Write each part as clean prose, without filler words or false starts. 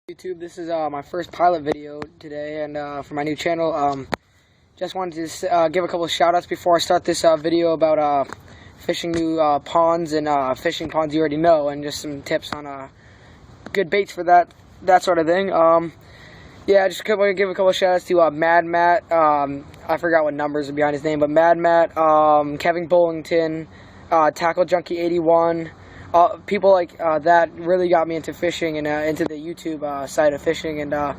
YouTube, this is my first pilot video today, and for my new channel. Just wanted to give a couple of shout outs before I start this video about fishing new ponds and fishing ponds you already know, and just some tips on good baits for that sort of thing. Yeah, I just want to give a couple of shout outs to Mad Matt. I forgot what numbers are behind his name, but Mad Matt, Kevin Bullington, Tackle Junkie 81. People like that really got me into fishing and into the YouTube side of fishing, and I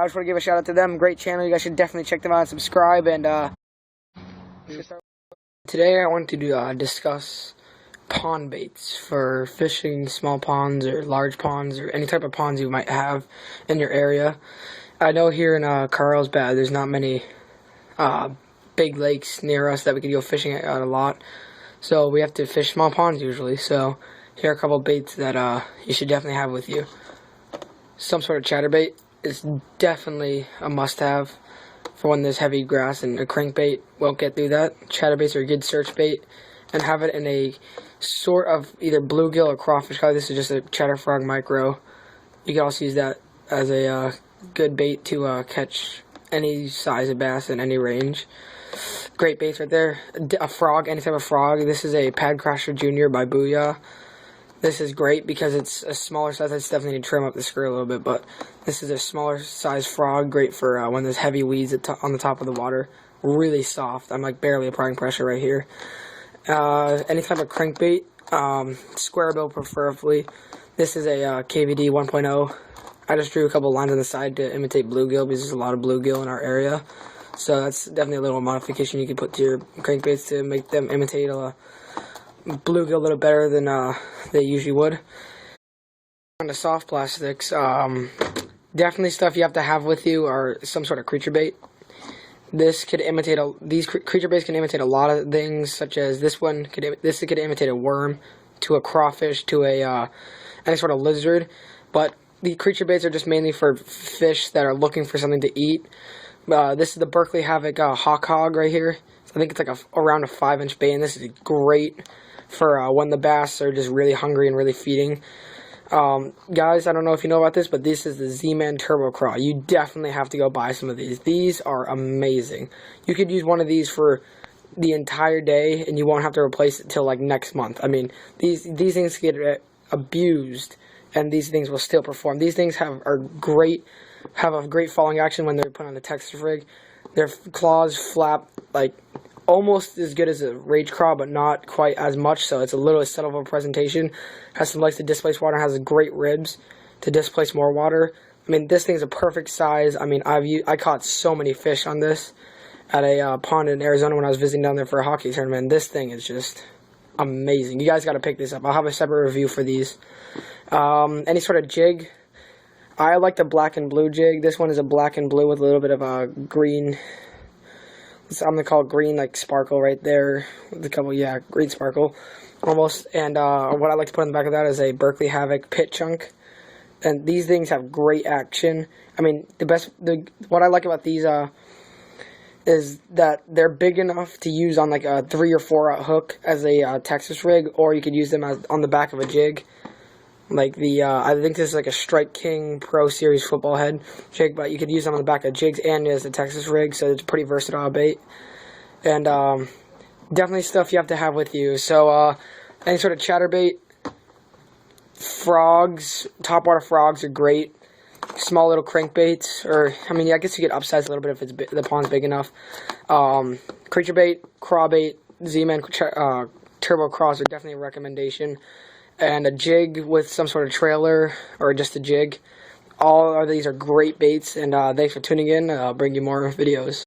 just want to give a shout out to them. Great channel, you guys should definitely check them out and subscribe. And today I wanted to discuss pond baits for fishing small ponds or large ponds or any type of ponds you might have in your area. I know here in Carlsbad there's not many big lakes near us that we could go fishing at a lot. So we have to fish small ponds usually. So here are a couple of baits that you should definitely have with you. Some sort of chatterbait is definitely a must-have for when there's heavy grass, and a crankbait won't get through that. Chatterbaits are a good search bait, and have it in a sort of either bluegill or crawfish color. This is just a chatterfrog micro. You can also use that as a good bait to catch any size of bass in any range. Great baits right there. A frog, any type of frog. This is a Pad Crasher Junior by Booyah. This is great because it's a smaller size. I just definitely need to trim up the skirt a little bit, but this is a smaller size frog. Great for when there's heavy weeds on the top of the water. Really soft. I'm like barely applying pressure right here. Any type of crankbait, square bill preferably. This is a KVD 1.0. I just drew a couple lines on the side to imitate bluegill because there's a lot of bluegill in our area. So that's definitely a little modification you can put to your crankbaits to make them imitate a bluegill a little better than they usually would. On the soft plastics, definitely stuff you have to have with you are some sort of creature bait. This could imitate these creature baits can imitate a lot of things, such as this one. This could imitate a worm, to a crawfish, to a any sort of lizard. But the creature baits are just mainly for fish that are looking for something to eat. This is the Berkley Havoc Hawk Hog right here. I think it's like around a 5-inch bait, and this is great for when the bass are just really hungry and really feeding. Guys, I don't know if you know about this, but this is the Z-Man Turbo Craw. You definitely have to go buy some of these. These are amazing. You could use one of these for the entire day, and you won't have to replace it till like next month. I mean, these things get abused, and these things will still perform. These things have a great falling action when they're put on the Texas rig. Their claws flap like almost as good as a Rage Craw, but not quite as much, so it's a little subtle of a presentation. Has some legs to displace water, has great ribs to displace more water. I mean, this thing's a perfect size. I mean, I caught so many fish on this at a pond in Arizona when I was visiting down there for a hockey tournament. This thing is just amazing. You guys got to pick this up. I'll have a separate review for these. Any sort of jig. I like the black and blue jig. This one is a black and blue with a little bit of a green. I'm going to call it green, like sparkle right there. With a couple, yeah, green sparkle. Almost. And what I like to put on the back of that is a Berkley Havoc pit chunk. And these things have great action. I mean, what I like about these is that they're big enough to use on like a 3 or 4 out hook as a Texas rig, or you could use them on the back of a jig. Like I think this is like a Strike King Pro Series football head jig, but you could use them on the back of jigs and as a Texas rig, so it's a pretty versatile bait. And definitely stuff you have to have with you. So any sort of chatterbait, frogs, topwater frogs are great. Small little crankbaits, or I mean, yeah, I guess you could upsize a little bit if it's the pond's big enough. Creature bait, craw bait, Z-Man Turbo Craws are definitely a recommendation. And a jig with some sort of trailer or just a jig. All of these are great baits, and thanks for tuning in. I'll bring you more videos.